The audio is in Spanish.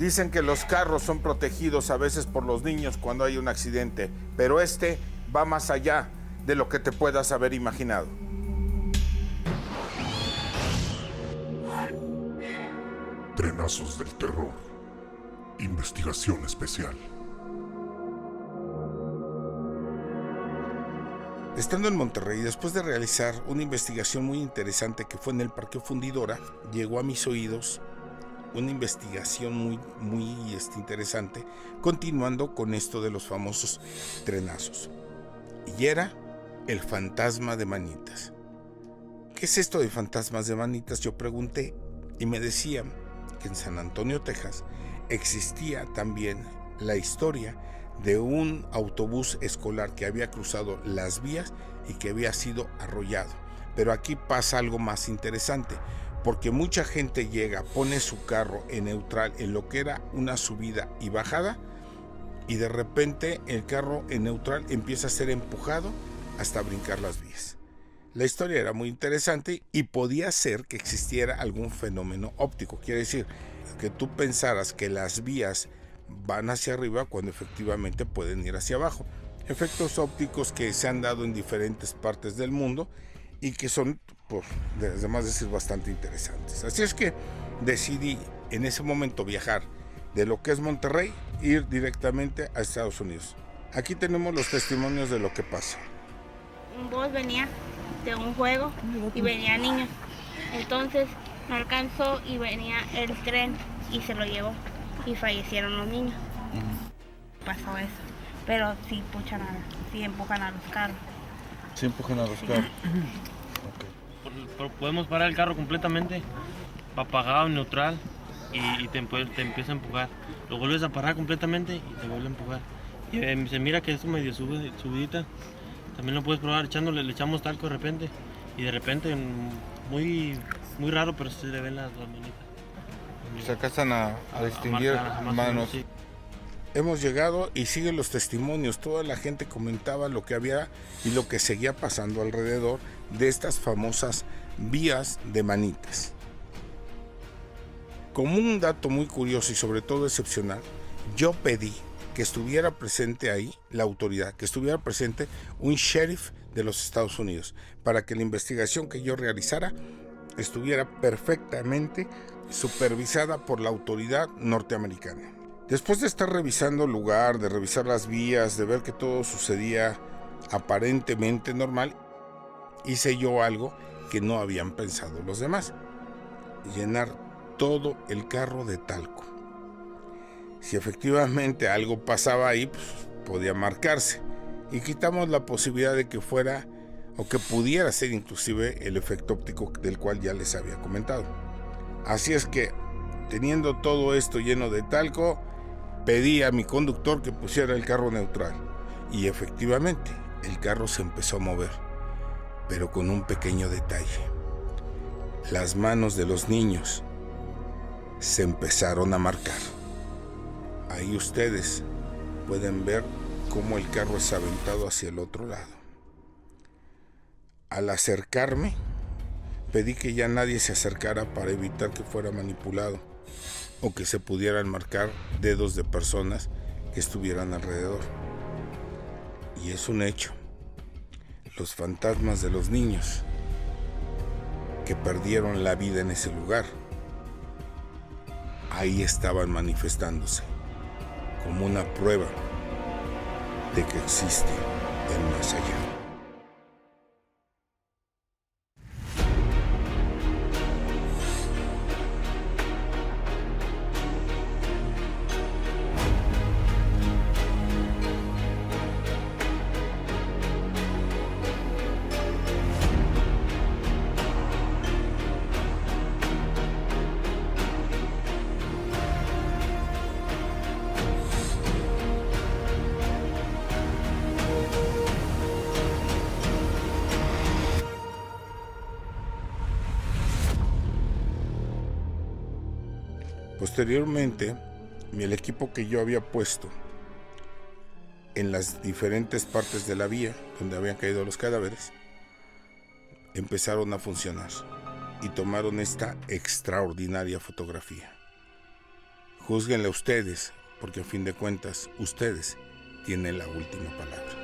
Dicen que los carros son protegidos a veces por los niños cuando hay un accidente, pero este va más allá de lo que te puedas haber imaginado. Trenazos del terror. Investigación especial. Estando en Monterrey, después de realizar una investigación muy interesante que fue en el Parque Fundidora, llegó a mis oídos una investigación muy interesante, continuando con esto de los famosos trenazos. Y era el fantasma de Manitas. ¿Qué es esto de fantasmas de Manitas? Yo pregunté y me decían que en San Antonio, Texas, existía también la historia de un autobús escolar que había cruzado las vías y que había sido arrollado. Pero aquí pasa algo más interesante, porque mucha gente llega, pone su carro en neutral en lo que era una subida y bajada, y de repente el carro en neutral empieza a ser empujado hasta brincar las vías. La historia era muy interesante y podía ser que existiera algún fenómeno óptico. Quiere decir que tú pensaras que las vías van hacia arriba cuando efectivamente pueden ir hacia abajo. Efectos ópticos que se han dado en diferentes partes del mundo y que son, por además decir, bastante interesantes. Así es que decidí en ese momento viajar de lo que es Monterrey, ir directamente a Estados Unidos. Aquí tenemos los testimonios de lo que pasa. Un bus venía de un juego y venía niños. Entonces no alcanzó y venía el tren y se lo llevó y fallecieron los niños. Pasó eso. Pero sí empujan a los carros. Sí empujan a los carros. Okay. Podemos parar el carro completamente, apagado, neutral, y te empieza a empujar. Lo vuelves a parar completamente y te vuelve a empujar. Y se mira que es medio subidita. También lo puedes probar le echamos talco de repente. Y de repente, muy raro, pero se le ven las manitas. Se alcanzan a distinguir manos. Sí. Hemos llegado y siguen los testimonios. Toda la gente comentaba lo que había y lo que seguía pasando alrededor de estas famosas vías de Manitas. Como un dato muy curioso y sobre todo excepcional, yo pedí que estuviera presente ahí la autoridad, que estuviera presente un sheriff de los Estados Unidos, para que la investigación que yo realizara estuviera perfectamente supervisada por la autoridad norteamericana. Después de estar revisando el lugar, de revisar las vías, de ver que todo sucedía aparentemente normal, hice yo algo que no habían pensado los demás: llenar todo el carro de talco. Si efectivamente algo pasaba ahí, pues podía marcarse, y quitamos la posibilidad de que fuera o que pudiera ser inclusive el efecto óptico del cual ya les había comentado. Así es que, teniendo todo esto lleno de talco, pedí a mi conductor que pusiera el carro neutral, y efectivamente el carro se empezó a mover, pero con un pequeño detalle: las manos de los niños se empezaron a marcar. Ahí ustedes pueden ver cómo el carro es aventado hacia el otro lado. Al acercarme, pedí que ya nadie se acercara para evitar que fuera manipulado o que se pudieran marcar dedos de personas que estuvieran alrededor. Y es un hecho: los fantasmas de los niños que perdieron la vida en ese lugar, ahí estaban manifestándose como una prueba de que existe el más allá. Posteriormente, el equipo que yo había puesto en las diferentes partes de la vía donde habían caído los cadáveres empezaron a funcionar y tomaron esta extraordinaria fotografía. Júzguenla ustedes, porque a fin de cuentas ustedes tienen la última palabra.